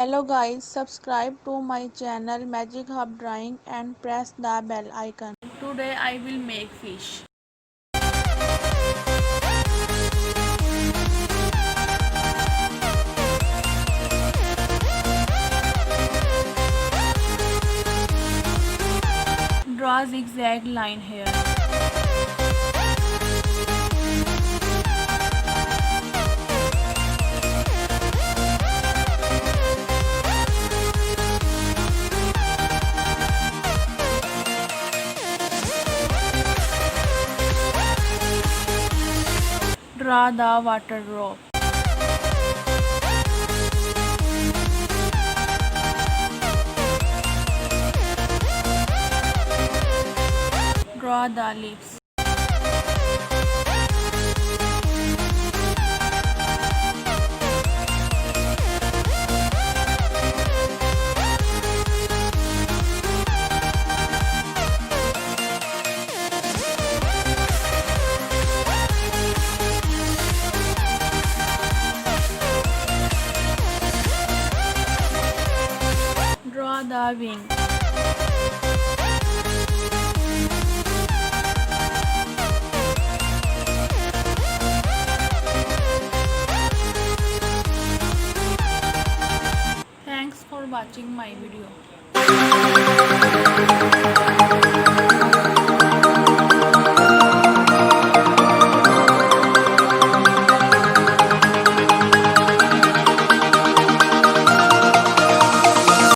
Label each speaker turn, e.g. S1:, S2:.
S1: Hello guys, subscribe to my channel Magic Hub Drawing and press the bell icon. Today I will make fish. Draw zigzag line here. Draw the water drop. Draw the lips. Draw the wing. Thanks for watching my video.